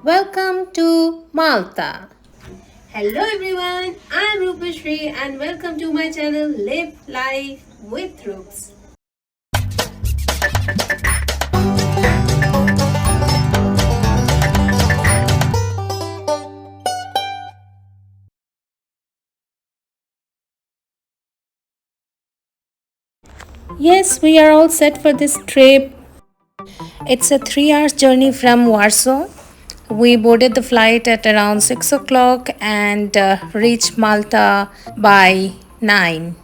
Welcome to Malta. Hello everyone, I'm Rupashri and welcome to my channel Live Life with Roops. Yes, we are all set for this trip. It's a 3 hours journey from Warsaw. We boarded the flight at around 6 o'clock and reached Malta by 9.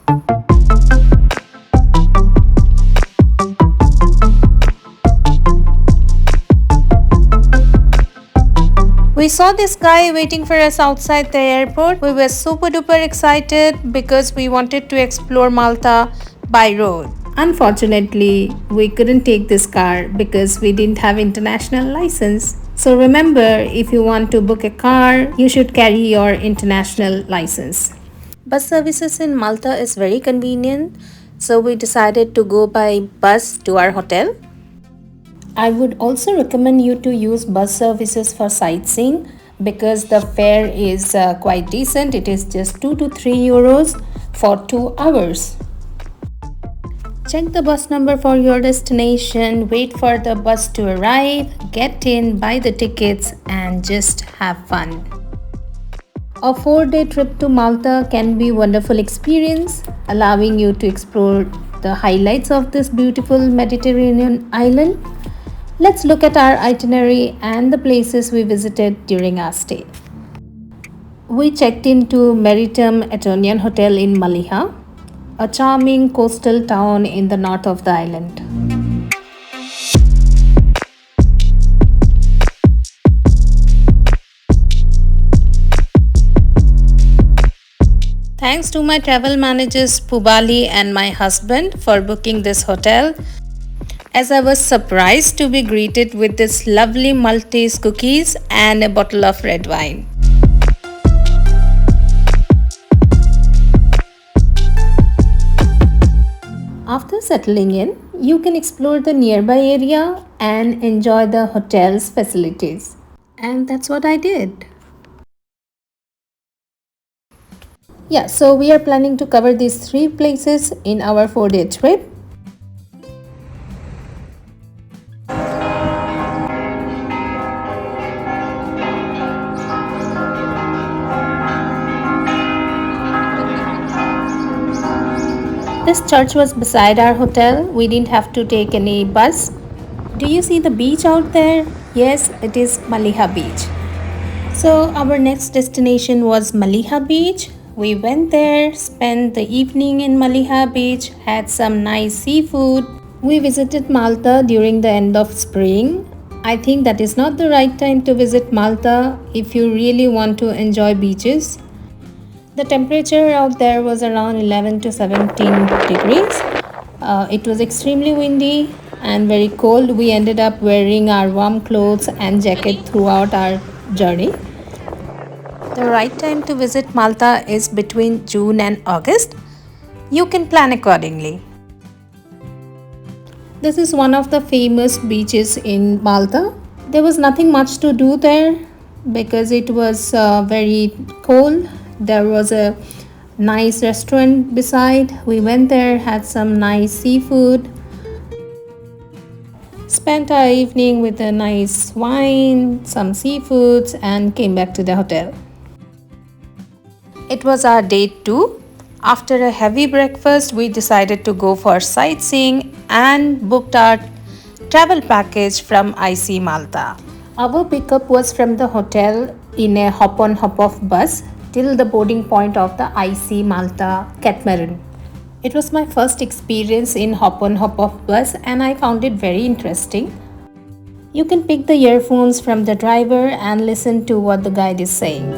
We saw this guy waiting for us outside the airport. We were super duper excited because we wanted to explore Malta by road. Unfortunately, we couldn't take this car because we didn't have international license. So remember, if you want to book a car, you should carry your international license. Bus services in Malta is very convenient, so we decided to go by bus to our hotel. I would also recommend you to use bus services for sightseeing because the fare is quite decent. It is just 2 to 3 euros for 2 hours. Check the bus number for your destination, wait for the bus to arrive, get in, buy the tickets, and just have fun. A 4-day trip to Malta can be a wonderful experience, allowing you to explore the highlights of this beautiful Mediterranean island. Let's look at our itinerary and the places we visited during our stay. We checked into Maritime Etonian Hotel in Mellieha, a charming coastal town in the north of the island. Thanks to my travel managers Pubali and my husband for booking this hotel, as I was surprised to be greeted with this lovely Maltese cookies and a bottle of red wine. After settling in, you can explore the nearby area and enjoy the hotel's facilities. And that's what I did. Yeah, so we are planning to cover these 3 places in our 4-day trip. This church was beside our hotel. We didn't have to take any bus. Do you see the beach out there? Yes, it is Mellieha Beach. So our next destination was Mellieha Beach. We went there, spent the evening in Mellieha Beach, had some nice seafood. We visited Malta during the end of spring. I think that is not the right time to visit Malta if you really want to enjoy beaches. The temperature out there was around 11 to 17 degrees. It was extremely windy and very cold. We ended up wearing our warm clothes and jacket throughout our journey. The right time to visit Malta is between June and August. You can plan accordingly. This is one of the famous beaches in Malta. There was nothing much to do there because it was very cold. There was a nice restaurant beside. We went there, had some nice seafood, spent our evening with a nice wine, some seafoods, and came back to the hotel. It was our day 2. After a heavy breakfast, we decided to go for sightseeing and booked our travel package from IC Malta. Our pickup was from the hotel in a hop on hop off bus till the boarding point of the IC Malta catamaran. It was my first experience in hop on hop off bus and I found it very interesting. You can pick the earphones from the driver and listen to what the guide is saying.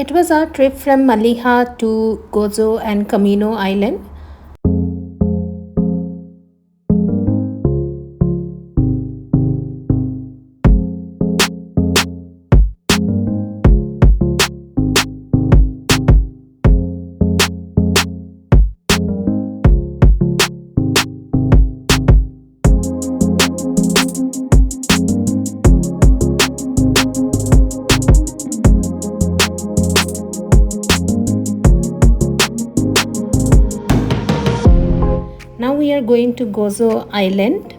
It was our trip from Mellieha to Gozo and Comino Island. Now we are going to Gozo Island.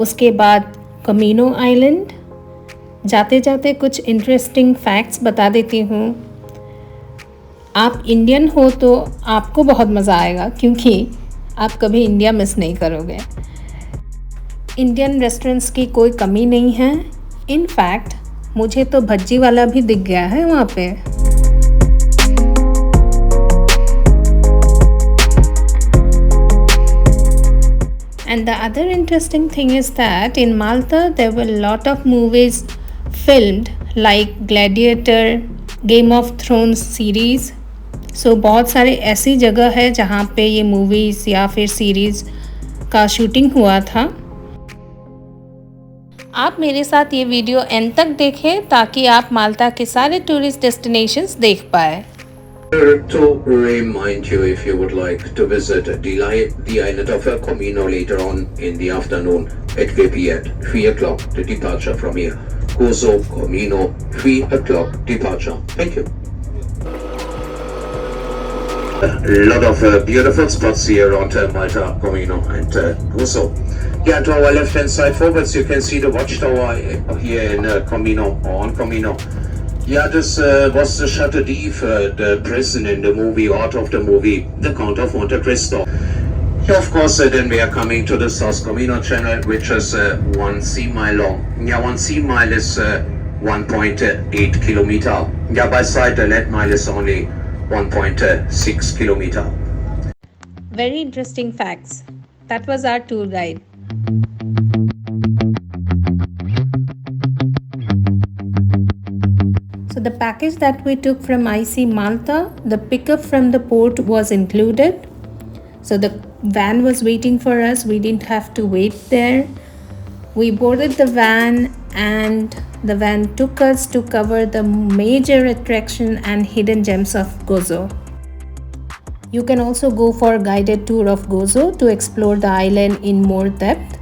उसके बाद कमीनो island. जाते जाते कुछ interesting facts बता देती हूँ. आप Indian हो तो आपको बहुत मज़ा आएगा क्योंकि आप कभी इंडिया मिस नहीं करोगे. इंडियन रेस्टोरेंट्स की कोई कमी नहीं है. इनफैक्ट मुझे तो भज्जी वाला भी दिख गया है वहाँ पे. And the other interesting thing is that in Malta there were a lot of movies filmed like Gladiator, Game of Thrones series. So बहुत सारे ऐसी जगह है जहाँ पे ये मूवीज़ या फिर सीरीज़ का शूटिंग हुआ था. आप मेरे साथ ये वीडियो एंड तक देखें ताकि आप माल्टा के सारे टूरिस्ट डेस्टिनेशंस देख पाए. To remind you, if you would like to visit the island of Comino later on in the afternoon, it will be at 3 o'clock the departure from here. Gozo, Comino, 3 o'clock departure. Thank you. A lot of beautiful spots here on Malta, Comino and Gozo. Yeah, to our left hand side forwards you can see the watchtower here in Comino, or on Comino. Yeah, this was the Chateau d'If, the prison in the movie, out of the movie, The Count of Monte Cristo. Yeah, of course, then we are coming to the South Comino channel, which is 1 sea mile long. Yeah, 1 sea mile is 1.8 kilometer. Yeah, by side the land mile is only 1.6 kilometer. Very interesting facts. That was our tour guide. So the package that we took from IC Malta, the pickup from the port was included. So the van was waiting for us. We didn't have to wait there. We boarded the van and the van took us to cover the major attraction and hidden gems of Gozo. You can also go for a guided tour of Gozo to explore the island in more depth.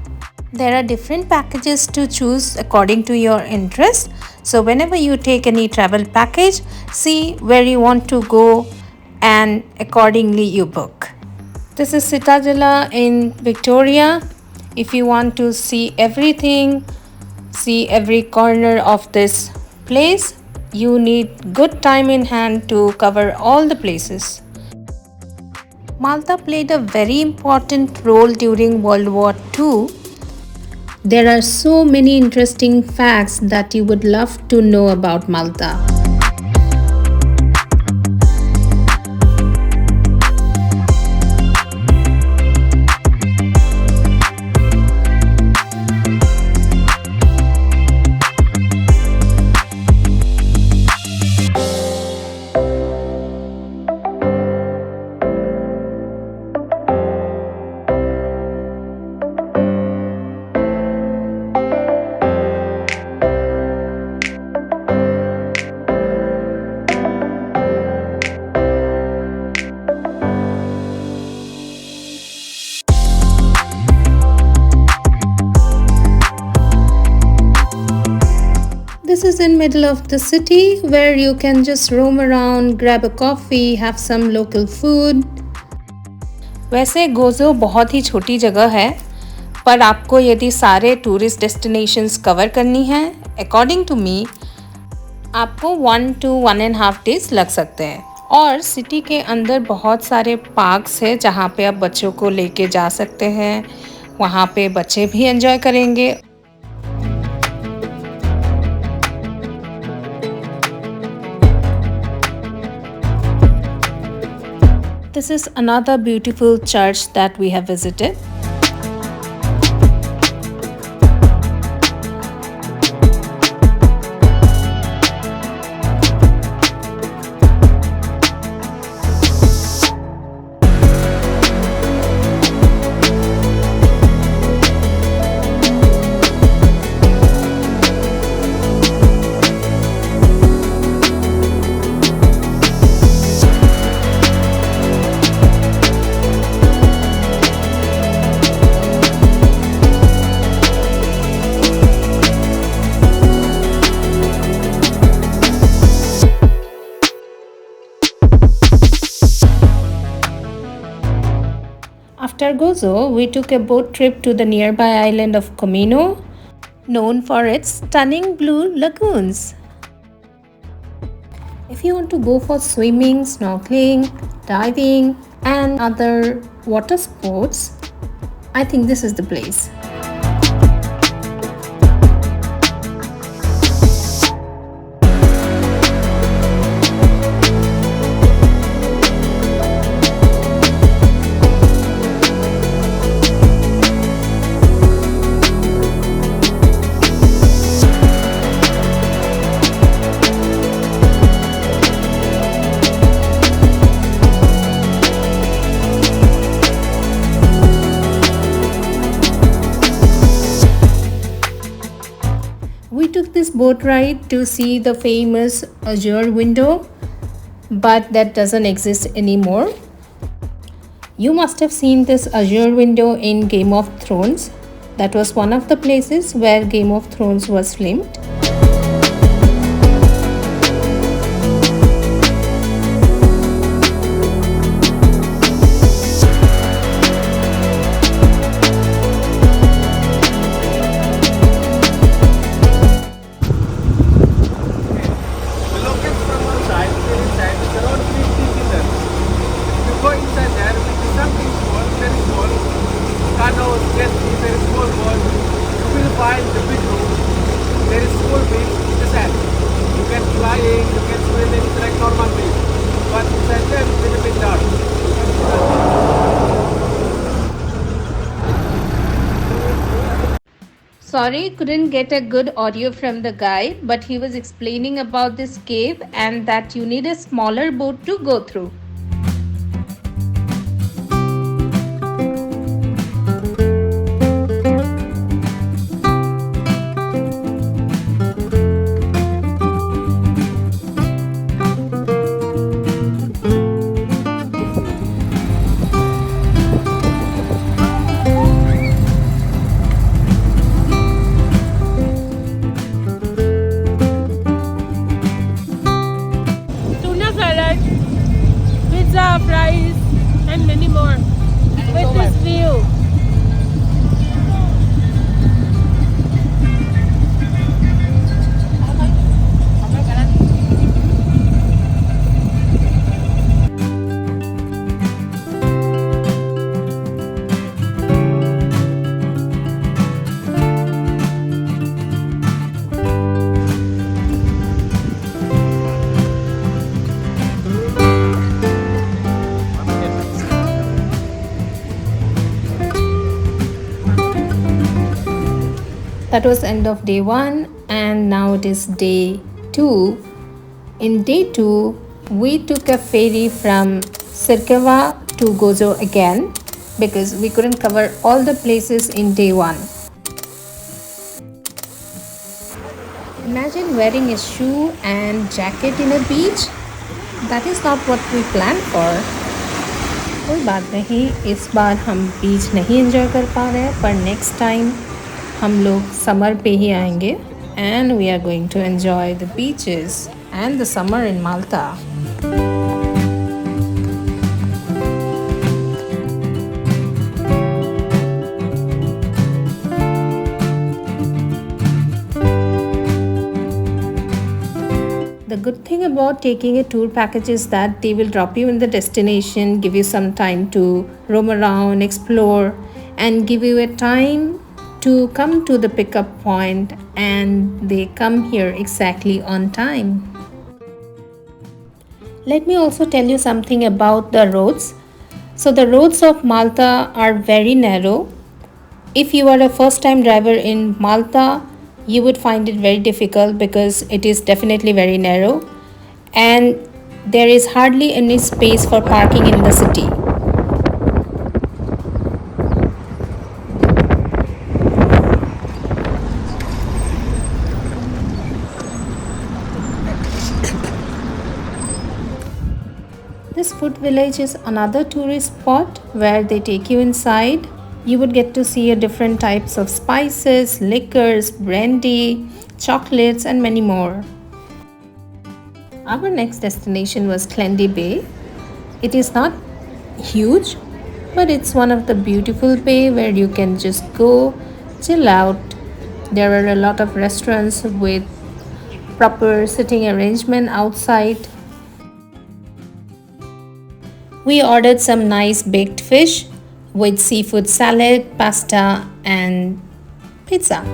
There are different packages to choose according to your interest. So whenever you take any travel package, see where you want to go and accordingly you book. This is Citadella in Victoria. If you want to see everything, see every corner of this place, you need good time in hand to cover all the places. Malta played a very important role during World War II. There are so many interesting facts that you would love to know about Malta. This is in middle of the city where you can just roam around, grab a coffee, have some local food. वैसे Gozo बहुत ही छोटी जगह है, पर आपको यदि सारे tourist destinations cover करनी है, अकॉर्डिंग टू मी आपको 1 to 1.5 days लग सकते हैं. और सिटी के अंदर बहुत सारे पार्क्स हैं जहाँ पे आप बच्चों को लेके जा सकते हैं. वहाँ पे बच्चे भी एंजॉय करेंगे. This is another beautiful church that we have visited. After Gozo, we took a boat trip to the nearby island of Comino, known for its stunning blue lagoons. If you want to go for swimming, snorkeling, diving, and other water sports, I think this is the place. We took this boat ride to see the famous azure window, but that doesn't exist anymore. You must have seen this azure window in Game of Thrones. That was one of the places where Game of Thrones was filmed. Sorry, couldn't get a good audio from the guy, but he was explaining about this cave and that you need a smaller boat to go through. Fries and many more with this view. That was end of day 1 and now it is day 2. In day 2, we took a ferry from Sirkeva to Gozo again because we couldn't cover all the places in day 1. Imagine wearing a shoe and jacket in a beach. That is not what we planned for. कोई बात नहीं, इस बार हम बीच नहीं enjoy कर पा रहे हैं, पर नेक्स्ट टाइम हम लोग समर पे ही आएंगे and we are going to enjoy the beaches and the summer in Malta. The good thing about taking a tour package is that they will drop you in the destination, give you some time to roam around, explore, and give you a time to come to the pickup point, and they come here exactly on time. Let me also tell you something about the roads. So the roads of Malta are very narrow. If you are a first time driver in Malta, you would find it very difficult because it is definitely very narrow and there is hardly any space for parking in the city. This food village is another tourist spot where they take you inside. You would get to see different types of spices, liquors, brandy, chocolates, and many more. Our next destination was Clendy Bay. It is not huge, But it's one of the beautiful bay where you can just go chill out. There are a lot of restaurants with proper sitting arrangement outside. We ordered some nice baked fish with seafood salad, pasta, and pizza.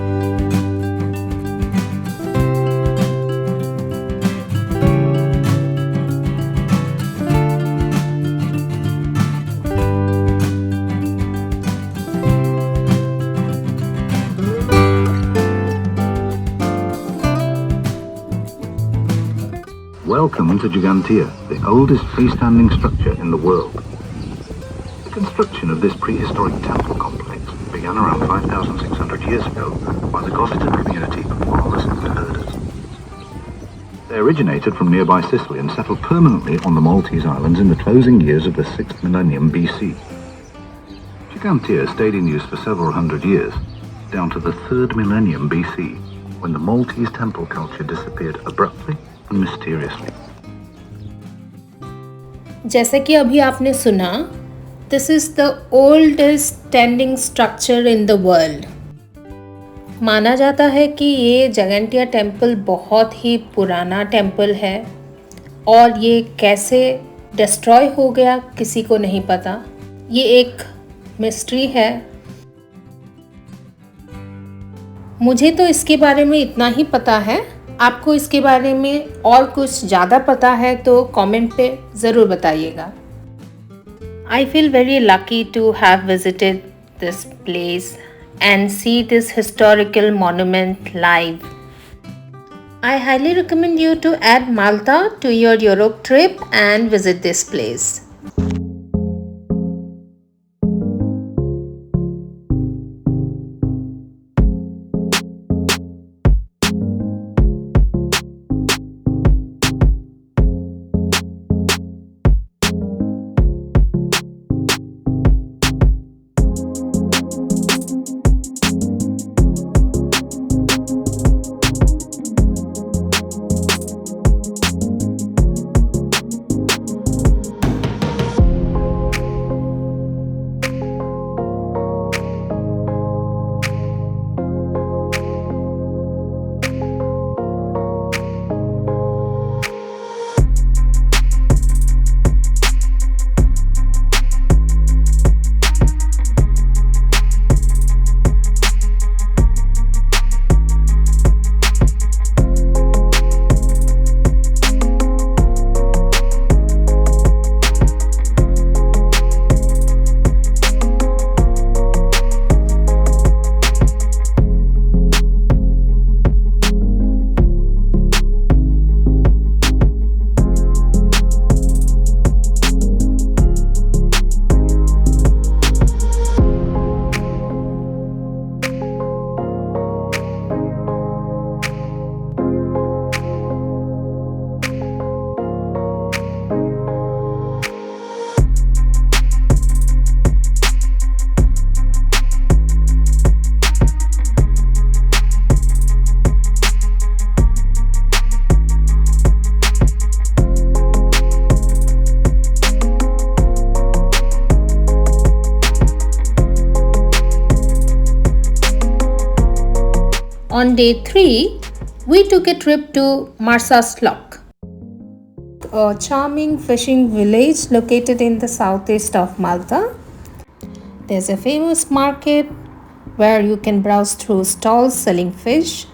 Welcome to Gigantea, the oldest freestanding structure in the world. The construction of this prehistoric temple complex began around 5,600 years ago by the Gozo community of farmers and herders. They originated from nearby Sicily and settled permanently on the Maltese islands in the closing years of the 6th millennium BC. Gigantea stayed in use for several hundred years, down to the 3rd millennium BC, when the Maltese temple culture disappeared abruptly and mysteriously. जैसे कि अभी आपने सुना, this is the oldest standing structure in the world. माना जाता है कि ये जगंटिया टेम्पल बहुत ही पुराना टेम्पल है और ये कैसे डिस्ट्रॉय हो गया किसी को नहीं पता. ये एक मिस्ट्री है. मुझे तो इसके बारे में इतना ही पता है. आपको इसके बारे में और कुछ ज़्यादा पता है तो कमेंट पे ज़रूर बताइएगा. I feel very lucky to have visited this place and see this historical monument live. I highly recommend you to add Malta to your Europe trip and visit this place. On day 3, we took a trip to Marsaxlokk, a charming fishing village located in the southeast of Malta. There's a famous market where you can browse through stalls selling fish,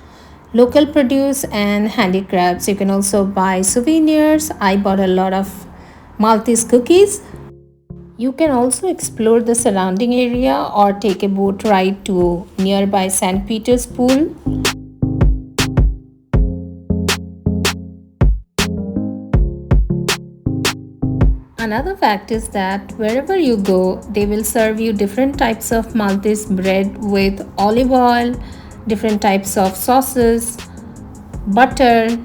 local produce and handicrafts. You can also buy souvenirs. I bought a lot of Maltese cookies. You can also explore the surrounding area or take a boat ride to nearby St. Peter's Pool. Another fact is that wherever you go, they will serve you different types of Maltese bread with olive oil, different types of sauces, butter.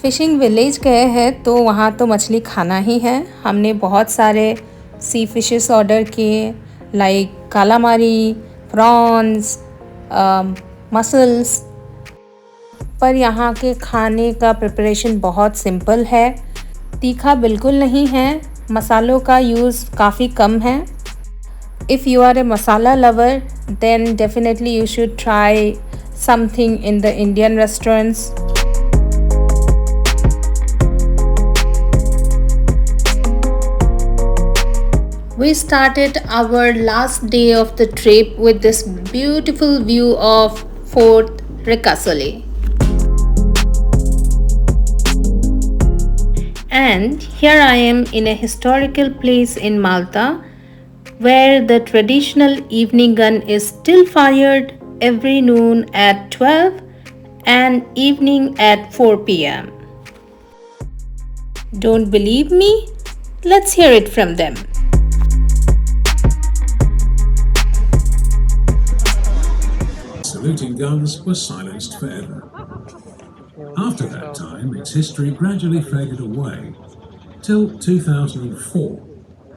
Fishing village गए हैं तो वहाँ तो मछली खाना ही है. हमने बहुत सारे सी फिशेस ऑर्डर किए लाइक कालामारी, प्रॉन्स, मसल्स. पर यहाँ के खाने का प्रिपरेशन बहुत सिंपल है. तीखा बिल्कुल नहीं है मसालों का यूज़ काफ़ी कम है. If you are a masala lover, then definitely you should try something in the Indian restaurants. We started our last day of the trip with this beautiful view of Fort Ricasole. And here I am in a historical place in Malta where the traditional evening gun is still fired every noon at 12 and evening at 4 pm. Don't believe me? Let's hear it from them. Saluting guns were silenced forever. After that time, its history gradually faded away, till 2004,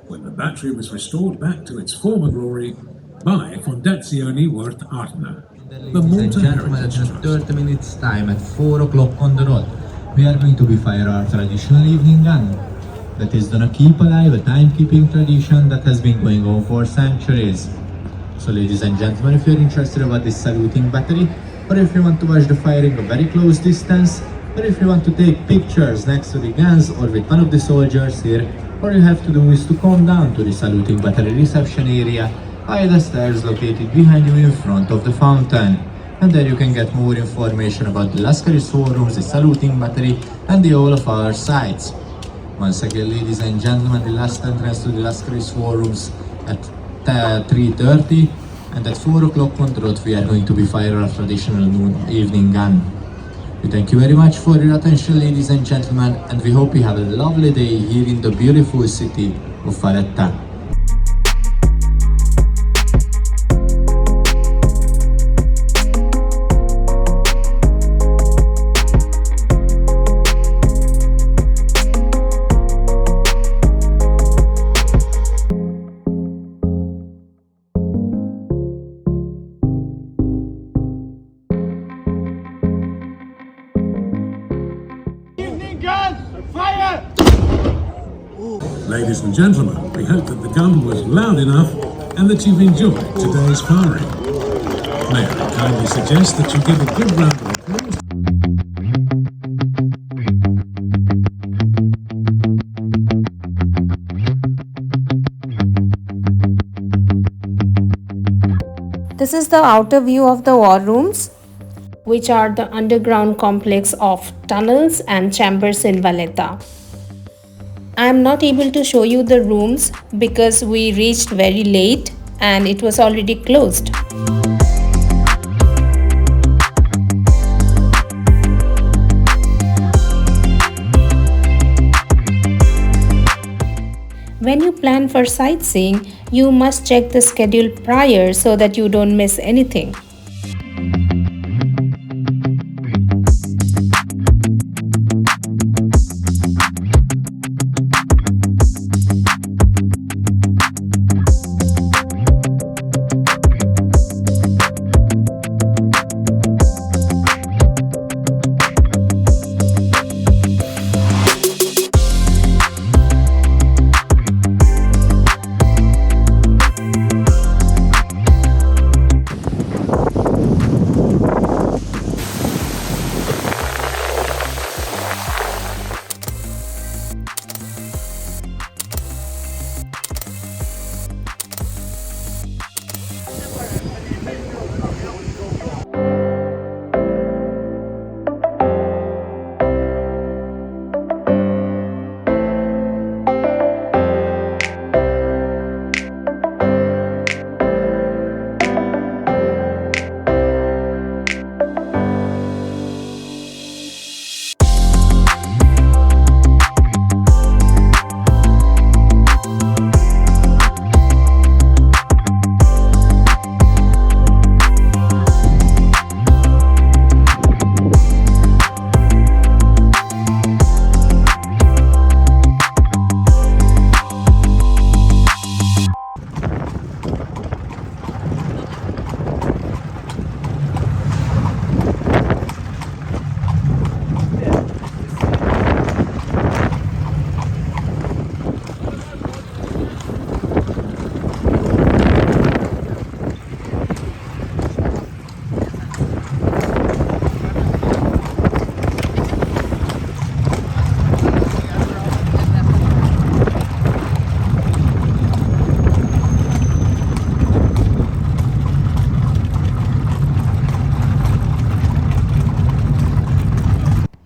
when the battery was restored back to its former glory by Fondazione Worth Artner, the Malta Heritage In Trust. 30 minutes time at 4 o'clock on the dot, we are going to be fire our traditional evening gun. That is gonna keep alive a timekeeping tradition that has been going on for centuries. So ladies and gentlemen, if you're interested about this saluting battery, or if you want to watch the firing a very close distance, or if you want to take pictures next to the guns or with one of the soldiers here, all you have to do is to come down to the saluting battery reception area via the stairs located behind you in front of the fountain. And there you can get more information about the Lascaris forums, the saluting battery, and the all of our sites. Once again, ladies and gentlemen, the last entrance to the Lascaris forums at 3:30, and at 4 o'clock on the dot we are going to be firing our traditional noon evening gun. We thank you very much for your attention, ladies and gentlemen, and we hope you have a lovely day here in the beautiful city of Valletta. Ladies and gentlemen, we hope that the gun was loud enough and that you've enjoyed today's firing. May I kindly suggest that you give a good round of applause. This is the outer view of the war rooms, which are the underground complex of tunnels and chambers in Valletta. I am not able to show you the rooms because we reached very late and it was already closed. When you plan for sightseeing, you must check the schedule prior so that you don't miss anything.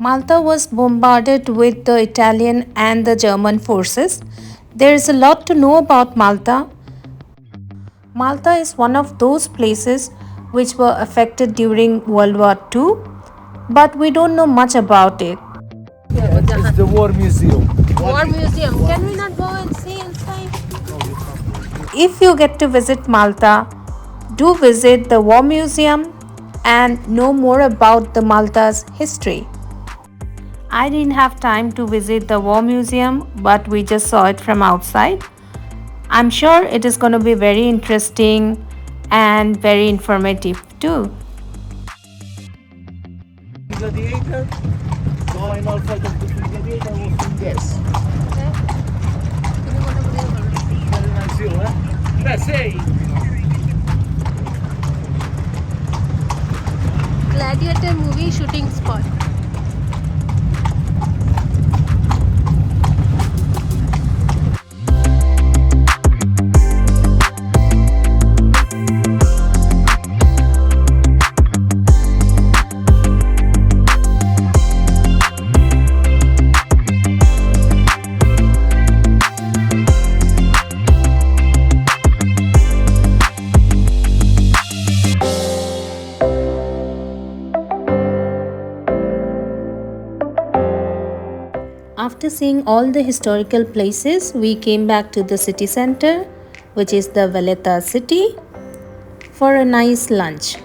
Malta was bombarded with the Italian and the German forces. There is a lot to know about Malta. Malta is one of those places which were affected during World War II, but we don't know much about it. It's the War Museum. War museum. Can we not go and see inside? If you get to visit Malta, do visit the War Museum and know more about the Malta's history. I didn't have time to visit the War Museum, but we just saw it from outside. I'm sure it is going to be very interesting and very informative too. Gladiator. The final fight of the gladiator was in this. Very nice view, eh? Let's say. Gladiator movie shooting spot. After seeing all the historical places, we came back to the city center, which is the Valletta city, for a nice lunch.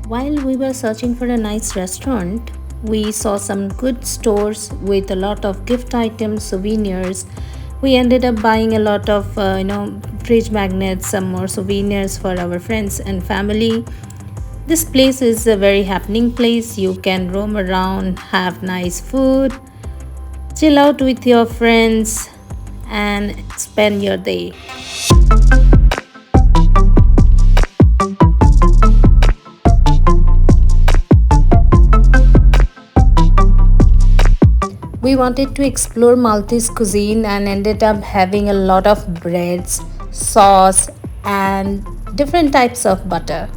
While we were searching for a nice restaurant, we saw some good stores with a lot of gift items, souvenirs. We ended up buying a lot of fridge magnets, some more souvenirs for our friends and family. This place is a very happening place. You can roam around, have nice food, chill out with your friends and spend your day. We wanted to explore Maltese cuisine and ended up having a lot of breads, sauce, and different types of butter.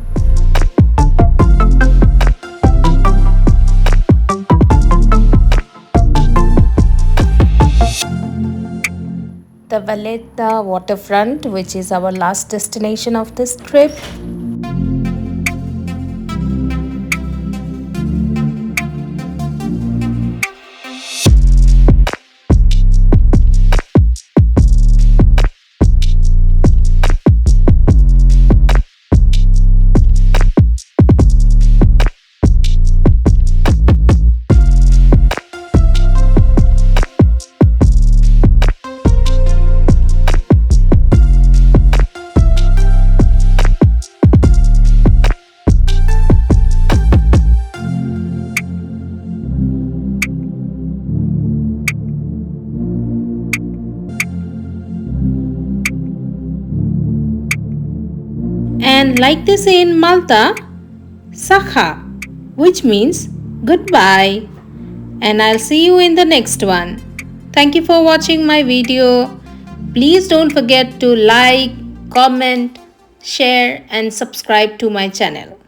The Valletta waterfront, which is our last destination of this trip. And like they say in Malta, Sakha, which means goodbye. And I'll see you in the next one. Thank you for watching my video. Please don't forget to like, comment, share and subscribe to my channel.